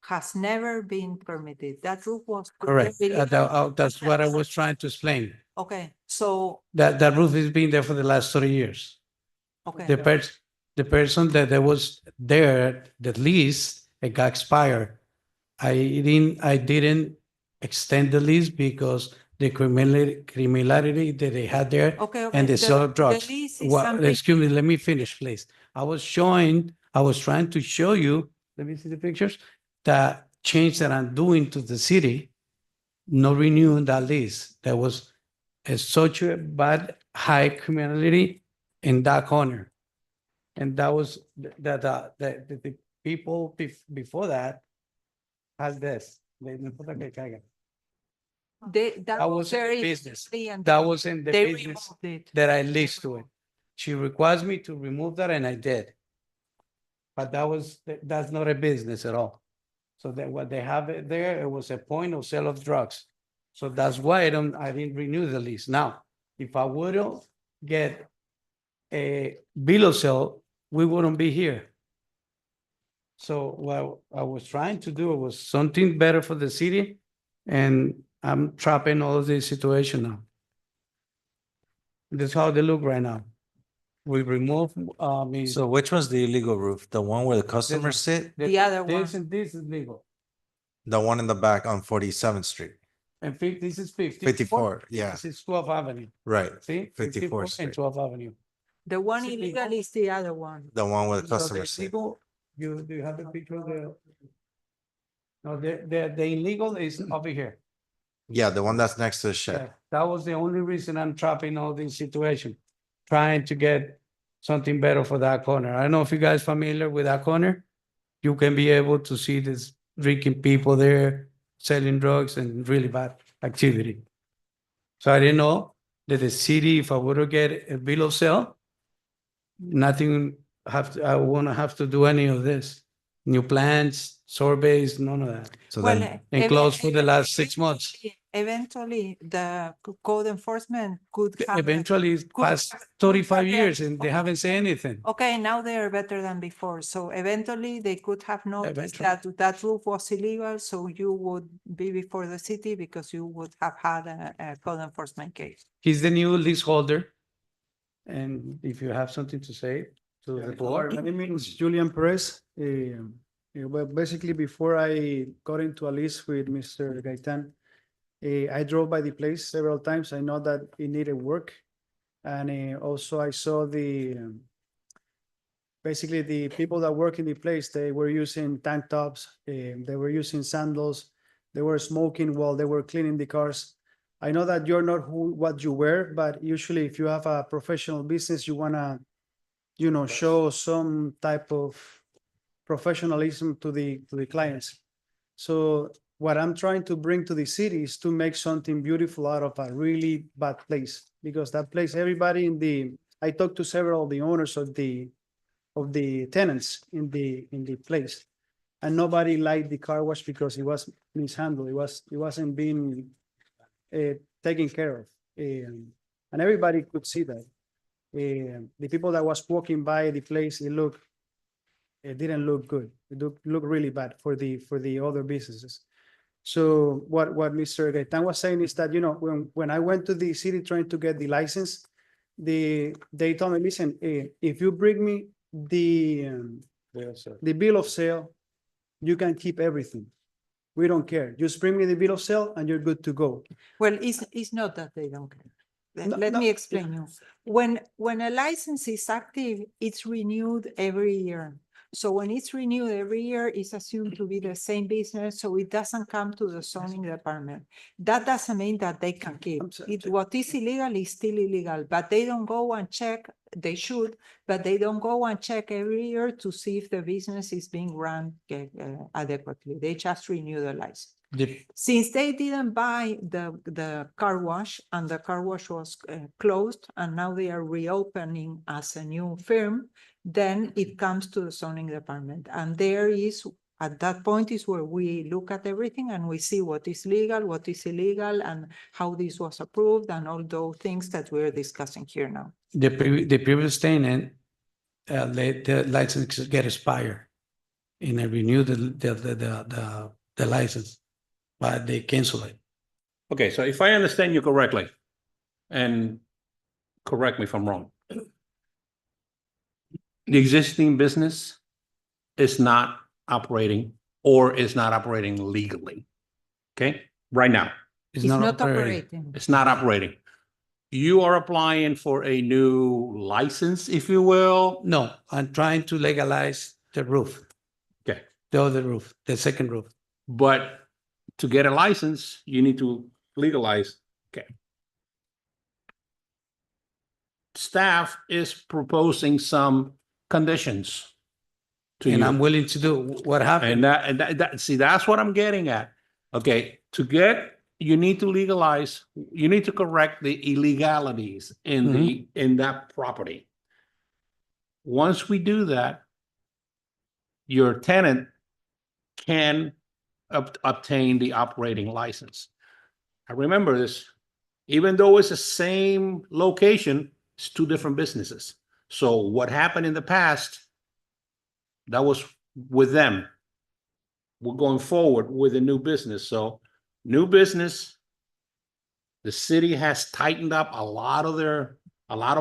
Speaker 5: has never been permitted. That roof was. put there
Speaker 13: correct.
Speaker 5: illegally.
Speaker 13: That's what I was trying to explain.
Speaker 5: Okay, so,
Speaker 13: That roof has been there for the last 30 years.
Speaker 5: okay.
Speaker 13: The person that was there, the lease, it got expired. I didn't extend the lease because the criminality that they had there
Speaker 5: Okay,
Speaker 13: and
Speaker 5: okay.
Speaker 13: they sell
Speaker 5: The
Speaker 13: drugs.
Speaker 5: lease is
Speaker 13: Well,
Speaker 5: something-
Speaker 13: excuse me, let me finish, please. I was trying to show you, let me see the pictures, the change that I'm doing to the city, not renewing that lease. There was such a bad high criminality in that corner. And that was the people before that has this. That was in the business. That was in the
Speaker 5: They
Speaker 13: business
Speaker 5: removed it.
Speaker 13: that I leased to it. She requires me to remove that and I did. But that's not a business at all. So that what they have it there, it was a point of sale of drugs. So that's why I didn't renew the lease. Now, if I would get a bill of sale, we wouldn't be here. So what I was trying to do was something better for the city, and I'm trapping all of this situation now. That's how they look right now. We remove,
Speaker 11: So which one's the illegal roof? The one where the customers sit?
Speaker 5: The other
Speaker 13: this
Speaker 5: one.
Speaker 13: and this is legal.
Speaker 11: The one in the back on 47th Street?
Speaker 13: And this is
Speaker 11: 54, yeah.
Speaker 13: This is 12th Avenue.
Speaker 11: Right.
Speaker 13: See?
Speaker 11: 54th
Speaker 13: And
Speaker 11: Street.
Speaker 13: 12th Avenue.
Speaker 5: The one
Speaker 13: It's
Speaker 5: illegal
Speaker 13: illegal.
Speaker 5: is the other one.
Speaker 11: The one where the
Speaker 13: So the
Speaker 11: customers sit?
Speaker 13: illegal, do you have the picture of the? No, the illegal is over here.
Speaker 11: Yeah, the one that's next to the shed.
Speaker 13: Yeah, that was the only reason I'm trapping all this situation, trying to get something better for that corner. I don't know if you guys familiar with that corner. You can be able to see this drinking people there, selling drugs and really bad activity. So I didn't know that the city, if I were to get a bill of sale, I won't have to do any of this. New plans, surveys, none of that.
Speaker 11: So
Speaker 5: Well,
Speaker 11: then,
Speaker 13: And closed for the last 6 months.
Speaker 5: Eventually, the code enforcement could have.
Speaker 13: Eventually, it's
Speaker 5: could
Speaker 13: past
Speaker 5: have-
Speaker 13: 35 years and they haven't said anything.
Speaker 5: Okay, now they are better than before. So eventually they could have noticed
Speaker 13: Eventually.
Speaker 5: that roof was illegal, so you would be before the city because you would have had a code enforcement case.
Speaker 13: He's the new leaseholder. And if you have something to say to the board.
Speaker 14: My name is Julian Perez. Well, basically, before I got into a lease with Mr. Gaitan, I drove by the place several times. I know that it needed work. And also I saw basically the people that work in the place, they were using tank tops, they were using sandals, they were smoking while they were cleaning the cars. I know that you're not what you wear, but usually if you have a professional business, you wanna, show some type of professionalism to the clients. So what I'm trying to bring to the city is to make something beautiful out of a really bad place, because that place, everybody I talked to several of the owners of the tenants in the place, and nobody liked the car wash because it was mishandled. It wasn't being taken care of, and everybody could see that. The people that was walking by the place, it didn't look good. It looked really bad for the other businesses. So what Mr. Gaitan was saying is that, when I went to the city trying to get the license, they told me, listen, if you bring me the bill of sale, you can keep everything. We don't care. Just bring me the bill of sale and you're good to go.
Speaker 5: Well, it's not that they don't care.
Speaker 14: No,
Speaker 5: Let
Speaker 14: no,
Speaker 5: me explain you. When a license is active, it's renewed every year. So when it's renewed every year, it's assumed to be the same business, so it doesn't come to the zoning department. That doesn't mean that they can keep it. What is illegal is still illegal, but they don't go and check. They should, but they don't go and check every year to see if the business is being run adequately. They just renew the license. Since they didn't buy the car wash and the car wash was closed and now they are reopening as a new firm, then it comes to the zoning department. And at that point is where we look at everything and we see what is legal, what is illegal, and how this was approved, and all those things that we're discussing here now.
Speaker 13: The previous tenant, the license get expired. And I renew the license, but they cancel it.
Speaker 1: Okay, so if I understand you correctly, and correct me if I'm wrong, the existing business is not operating or is not operating legally. Okay, right now.
Speaker 5: It's not operating.
Speaker 1: It's not operating. You are applying for a new license, if you will.
Speaker 13: No, I'm trying to legalize the roof.
Speaker 1: Okay.
Speaker 13: The other roof, the second roof.
Speaker 1: But to get a license, you need to legalize. Okay. Staff is proposing some conditions to
Speaker 13: And
Speaker 1: you.
Speaker 13: I'm willing to do what happened.
Speaker 1: See, that's what I'm getting at. Okay, you need to legalize, you need to correct the illegalities in that property. Once we do that, your tenant can obtain the operating license. I remember this, even though it's the same location, it's two different businesses. So what happened in the past, that was with them. We're going forward with a new business. So new business, the city has tightened up a lot of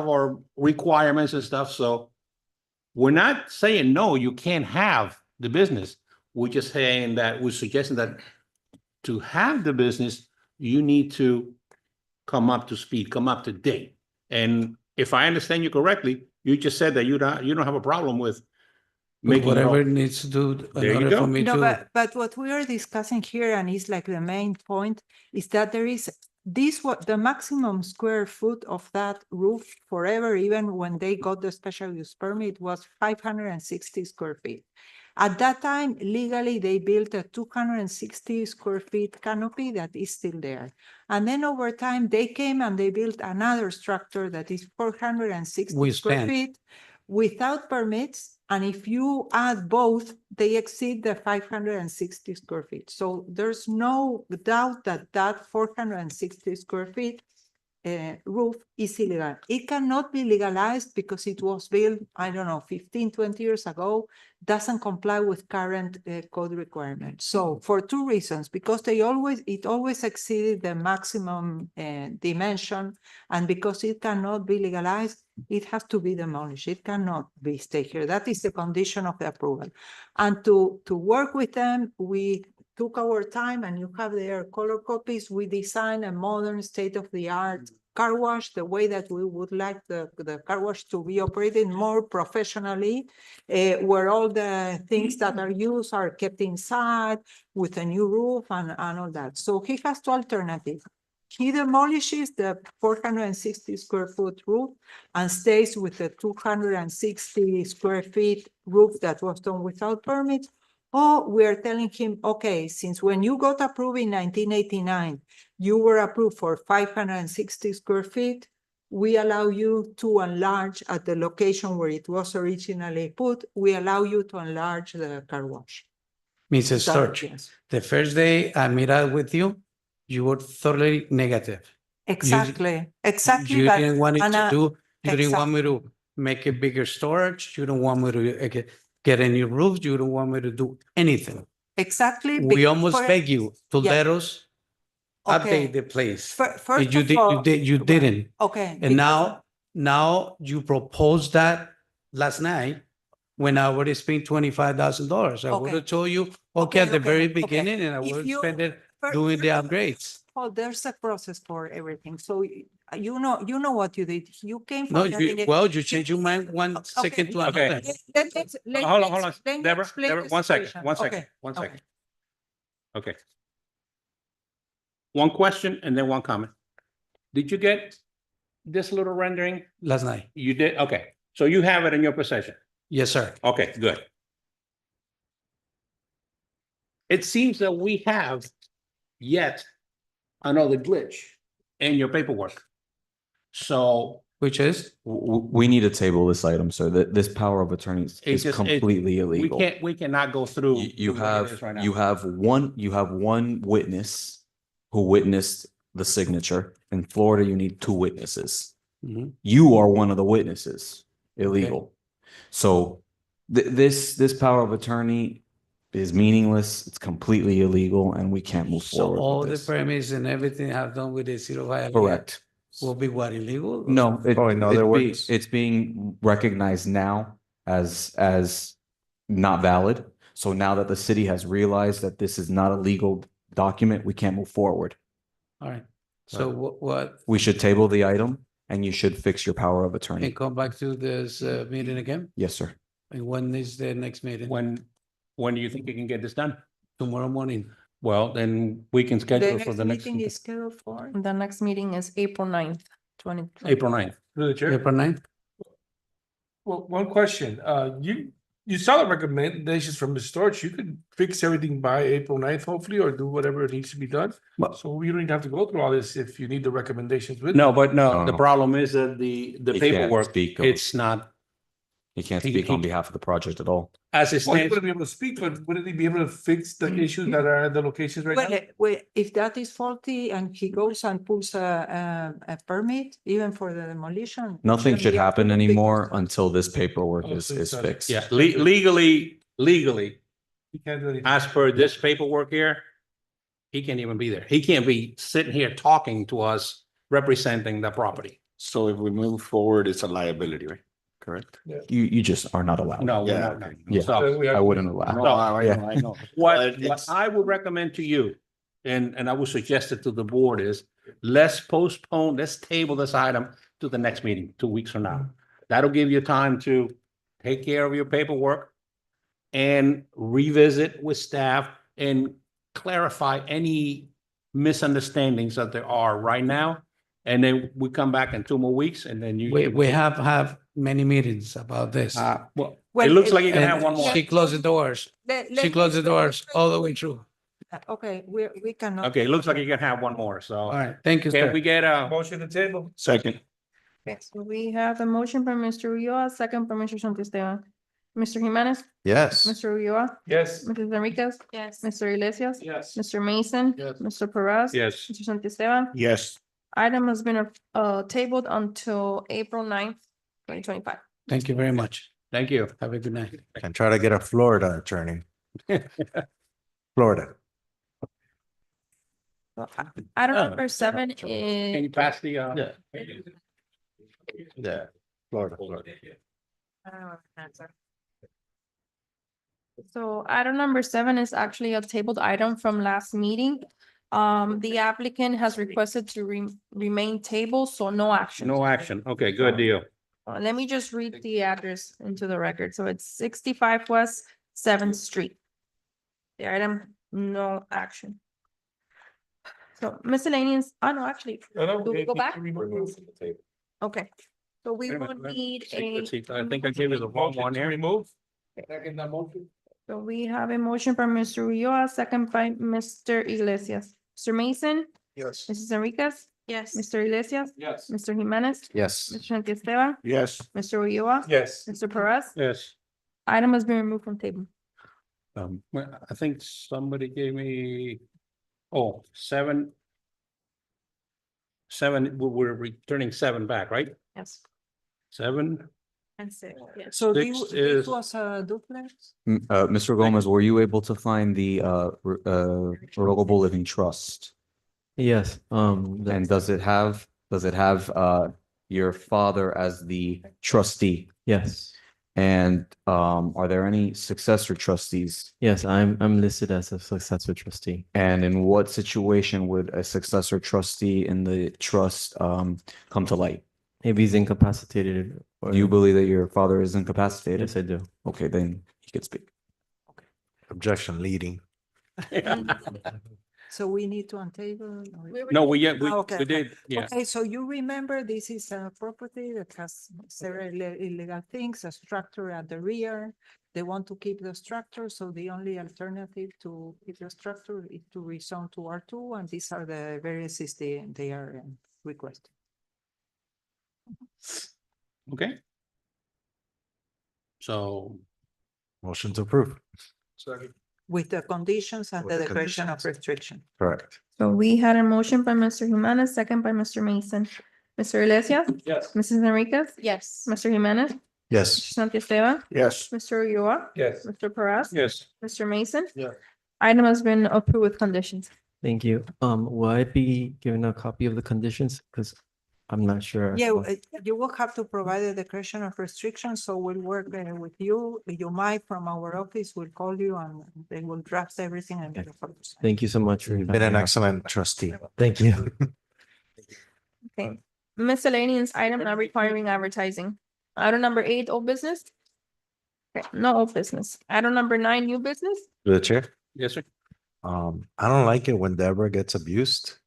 Speaker 1: our requirements and stuff. So we're not saying, no, you can't have the business. We're just saying that we're suggesting that to have the business, you need to come up to speed, come up to date. And if I understand you correctly, you just said that you don't have a problem with making
Speaker 13: whatever it needs to do in order for me
Speaker 5: No,
Speaker 13: to.
Speaker 5: but what we are discussing here, and is like the main point, is that there is the maximum square foot of that roof forever, even when they got the special use permit, was 560 square feet. At that time, legally, they built a 260 square feet canopy that is still there. And then over time, they came and they built another structure that is 460 square feet without permits And if you add both, they exceed the 560 square feet. So there's no doubt that that 460 square feet roof is illegal. It cannot be legalized because it was built, I don't know, 15, 20 years ago, doesn't comply with current code requirements. So for two reasons, because it always exceeded the maximum dimension, and because it cannot be legalized, it has to be demolished. It cannot be stay here. That is the condition of the approval. And to work with them, we took our time, and you have their color copies. We designed a modern state-of-the-art car wash, the way that we would like the car wash to be operated more professionally, where all the things that are used are kept inside with a new roof and all that. So he has two alternatives. He demolishes the 460 square foot roof and stays with the 260 square feet roof that was done without permits. Or we're telling him, okay, since when you got approved in 1989, you were approved for 560 square feet, we allow you to enlarge at the location where it was originally put, we allow you to enlarge the car wash.
Speaker 13: Mrs.
Speaker 5: That-
Speaker 13: Storch,
Speaker 5: yes.
Speaker 13: the first day I met up with you, you were thoroughly negative.
Speaker 5: Exactly, exactly.
Speaker 13: You
Speaker 5: that-
Speaker 13: didn't want it
Speaker 5: and,
Speaker 13: to do, you didn't want
Speaker 5: exactly.
Speaker 13: me to make a bigger storage, you don't want me to get a new roof, you don't want me to do anything.
Speaker 5: Exactly.
Speaker 13: We almost beg you to
Speaker 5: Yeah.
Speaker 13: let us
Speaker 5: Okay.
Speaker 13: update the place.
Speaker 5: First
Speaker 13: And you
Speaker 5: of
Speaker 13: did,
Speaker 5: all,
Speaker 13: you didn't.
Speaker 5: okay.
Speaker 13: And now you proposed that last night when I already spent $25,000. I would
Speaker 5: Okay.
Speaker 13: have told you, okay, at the very
Speaker 5: okay.
Speaker 13: beginning, and I
Speaker 5: If
Speaker 13: would have
Speaker 5: you-
Speaker 13: spent it
Speaker 5: fir-
Speaker 13: doing the
Speaker 5: first of all-
Speaker 13: upgrades.
Speaker 5: Oh, there's a process for everything. So you know what you did. You came
Speaker 13: No,
Speaker 5: from.
Speaker 13: you changed your mind 1 second to
Speaker 1: Okay.
Speaker 13: another.
Speaker 1: Hold on. Deborah, one second. One
Speaker 5: Okay.
Speaker 1: second. Okay. One question and then one comment. Did you get this little rendering?
Speaker 13: Last night.
Speaker 1: You did? Okay. So you have it in your possession?
Speaker 13: Yes, sir.
Speaker 1: Okay, good. It seems that we have yet another glitch in your paperwork. So
Speaker 13: Which is?
Speaker 12: We need to table this item, sir. That this power of attorney
Speaker 1: It's
Speaker 12: is
Speaker 1: just-
Speaker 12: completely illegal.
Speaker 1: we cannot go through.
Speaker 12: You
Speaker 1: through what it is right now.
Speaker 12: you have one witness who witnessed the signature. In Florida, you need two witnesses.
Speaker 13: Mhm.
Speaker 12: You are one of the witnesses, illegal. So this power of attorney is meaningless. It's completely illegal and we can't move
Speaker 13: So
Speaker 12: forward
Speaker 13: all
Speaker 12: with
Speaker 13: the
Speaker 12: this.
Speaker 13: permits and everything have done with the zero violation.
Speaker 12: Correct.
Speaker 13: Will be what, illegal?
Speaker 12: No,
Speaker 11: Oh, in other words-
Speaker 12: it's being recognized now as not valid. So now that the city has realized that this is not a legal document, we can't move forward.
Speaker 13: All right. So what,
Speaker 12: We should table the item and you should fix your power of attorney.
Speaker 13: and come back to this meeting again?
Speaker 12: Yes, sir.
Speaker 13: And when is the next meeting?
Speaker 1: When do you think you can get this done?
Speaker 13: Tomorrow morning.
Speaker 1: Well, then we can
Speaker 5: The
Speaker 1: schedule for
Speaker 5: next
Speaker 1: the next,
Speaker 5: meeting is scheduled for.
Speaker 3: The next meeting is April 9th, 2020.
Speaker 1: April 9th.
Speaker 9: Through the chair.
Speaker 13: April 9th?
Speaker 9: Well, one question, you saw the recommendations from the storage, you could fix everything by April 9th, hopefully, or do whatever needs to be done.
Speaker 1: Well-
Speaker 9: So you don't even have to go through all this if you need the recommendations with.
Speaker 1: No, but no,
Speaker 12: No,
Speaker 1: the
Speaker 12: no.
Speaker 1: problem is that the
Speaker 12: He can't
Speaker 1: paperwork,
Speaker 12: speak on-
Speaker 1: it's not,
Speaker 12: He can't
Speaker 1: He-
Speaker 12: speak on
Speaker 1: he-
Speaker 12: behalf of the project at all.
Speaker 1: as it
Speaker 9: Well, he
Speaker 1: stands,
Speaker 9: wouldn't be able to speak, but wouldn't he be able to fix the issues that are at the locations right now?
Speaker 5: Well, if that is faulty and he goes and pulls a permit, even for the demolition.
Speaker 12: Nothing
Speaker 5: then
Speaker 12: should
Speaker 5: we have to
Speaker 12: happen
Speaker 5: do big-
Speaker 12: anymore until this paperwork
Speaker 9: Oh,
Speaker 12: is
Speaker 9: so it's,
Speaker 12: fixed.
Speaker 1: yeah, legally,
Speaker 9: He can't do anything.
Speaker 1: as per this paperwork here, he can't even be there. He can't be sitting here talking to us, representing the property.
Speaker 2: So if we move forward, it's a liability, right? Correct?
Speaker 12: You just are not allowed.
Speaker 1: No, we're
Speaker 2: Yeah,
Speaker 1: not.
Speaker 2: okay.
Speaker 12: Yeah.
Speaker 1: So
Speaker 9: We have-
Speaker 12: I wouldn't
Speaker 2: No,
Speaker 12: allow.
Speaker 2: I
Speaker 12: Yeah.
Speaker 2: know, I know.
Speaker 1: what,
Speaker 2: But
Speaker 1: what
Speaker 2: it's-
Speaker 1: I would recommend to you, and I would suggest it to the board is, let's postpone, let's table this item to the next meeting, 2 weeks from now. That'll give you time to take care of your paperwork and revisit with staff and clarify any misunderstandings that there are right now. And then we come back in 2 more weeks and then you.
Speaker 13: We have many meetings about this.
Speaker 1: Well,
Speaker 5: Well,
Speaker 1: it looks like you can
Speaker 13: And
Speaker 1: have one more.
Speaker 13: She closed the doors. She closed the doors all the way through.
Speaker 5: Okay, we cannot.
Speaker 1: Okay, it looks like you can have one more, so.
Speaker 13: All right, thank you,
Speaker 1: Can
Speaker 13: sir.
Speaker 1: we get a,
Speaker 9: Motion to table.
Speaker 2: Second.
Speaker 3: Okay, so we have a motion by Mr. Ulloa, second by Mr. Santisteban. Mr. Jimenez,
Speaker 11: Yes.
Speaker 3: Mr. Ulloa,
Speaker 9: Yes.
Speaker 3: Mrs. Enriquez,
Speaker 7: Yes.
Speaker 3: Mr. Iglesias,
Speaker 9: Yes.
Speaker 3: Mr. Mason,
Speaker 9: Yes.
Speaker 3: Mr. Perez.
Speaker 1: Yes.
Speaker 3: Mr. Santisteban.
Speaker 2: Yes.
Speaker 3: Item has been tabled until April 9th, 2025.
Speaker 13: Thank you very much.
Speaker 1: Thank you.
Speaker 13: Have a good night.
Speaker 11: And try to get a Florida attorney. Florida.
Speaker 3: Item
Speaker 1: Oh,
Speaker 3: number 7
Speaker 1: Can
Speaker 3: is
Speaker 1: you pass the,
Speaker 11: Yeah. Yeah, Florida.
Speaker 3: So item number 7 is actually a tabled item from last meeting. The applicant has requested to remain tabled, so no action.
Speaker 1: no action? Okay, good deal.
Speaker 3: Let me just read the address into the record. So it's 65 West 7th Street. The item, no action. So miscellaneous, oh no, actually, do we go back? Okay, so we
Speaker 1: Wait a
Speaker 3: will
Speaker 1: minute,
Speaker 3: need
Speaker 1: Let's see, I
Speaker 3: a,
Speaker 1: think I gave you the wrong one here.
Speaker 9: Remove. Second that motion.
Speaker 3: so we have a motion by Mr. Ulloa, second by Mr. Iglesias. Mr. Mason,
Speaker 2: Yes.
Speaker 3: Mrs. Enriquez,
Speaker 7: Yes.
Speaker 3: Mr. Iglesias,
Speaker 9: Yes.
Speaker 3: Mr. Jimenez,
Speaker 11: Yes.
Speaker 3: Mr. Santiesteban,
Speaker 2: Yes.
Speaker 3: Mr. Ulloa,
Speaker 9: Yes.
Speaker 3: Mr. Perez.
Speaker 1: Yes.
Speaker 3: Item has been removed from table.
Speaker 1: Well, I think somebody gave me, oh, 7. 7, we're returning 7 back, right?
Speaker 3: Yes.
Speaker 1: 7,
Speaker 7: And 6, yes.
Speaker 5: So
Speaker 1: Six
Speaker 5: this
Speaker 1: is-
Speaker 5: was a duplex?
Speaker 12: Mr. Gomez, were you able to find the revocable living trust?
Speaker 10: Yes,
Speaker 12: And does it have your father as the trustee?
Speaker 10: yes,
Speaker 12: And are there any successor trustees?
Speaker 10: yes, I'm listed as a successor trustee.
Speaker 12: And in what situation would a successor trustee in the trust come to light?
Speaker 10: Maybe he's incapacitated. Or
Speaker 12: Do you believe that your father is incapacitated?
Speaker 10: Yes, I do.
Speaker 12: Okay, then he could speak.
Speaker 11: Objection leading.
Speaker 5: So we need to untable? or-
Speaker 1: no, we
Speaker 5: Okay, okay.
Speaker 1: did, yeah.
Speaker 5: Okay, so you remember this is a property that has several illegal things, a structure at the rear. They want to keep the structure, so the only alternative to keep the structure is to rezone to R2, and these are the variances they are requesting.
Speaker 1: Okay. So,
Speaker 11: Motion to approve.
Speaker 5: With the conditions and
Speaker 11: With
Speaker 5: the
Speaker 11: the
Speaker 5: declaration of
Speaker 11: conditions.
Speaker 5: restriction.
Speaker 11: Correct.
Speaker 3: So we had a motion by Mr. Jimenez, second by Mr. Mason. Mr. Iglesias,
Speaker 9: Yes.
Speaker 3: Mrs. Enriquez,
Speaker 7: Yes.
Speaker 3: Mr. Jimenez,
Speaker 11: Yes.
Speaker 3: Mr. Santiesteban,
Speaker 2: Yes.
Speaker 3: Mr. Ulloa,
Speaker 9: Yes.
Speaker 3: Mr. Perez.
Speaker 1: yes,
Speaker 3: Mr. Mason.
Speaker 9: Yeah.
Speaker 3: Item has been approved with conditions.
Speaker 10: Thank you. Will I be given a copy of the conditions? Because I'm not sure.
Speaker 5: Yeah, you will have to provide a declaration of restriction, so we'll work with you. You might from our office will call you and they will draft everything and get it for you.
Speaker 10: Thank you so much for your
Speaker 11: Been an
Speaker 10: time.
Speaker 11: excellent trustee.
Speaker 10: Thank you.
Speaker 3: Okay. Miscellaneous item not requiring advertising. Item number 8, old business. Okay, no old business. Item number 9, new business.
Speaker 11: To the chair.
Speaker 1: yes, sir.
Speaker 11: I don't like it when Deborah gets abused.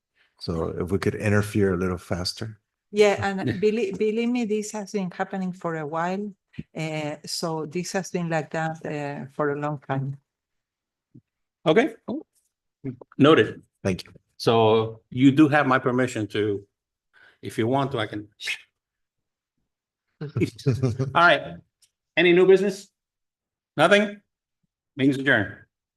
Speaker 11: So if we could interfere a little faster.
Speaker 5: Yeah, and believe me, this has been happening for a while. So this has been like that for a long time.
Speaker 1: Okay. Noted.
Speaker 11: Thank you.
Speaker 1: So you do have my permission to, if you want to, I can. All right. Any new business? Nothing? Means adjourned.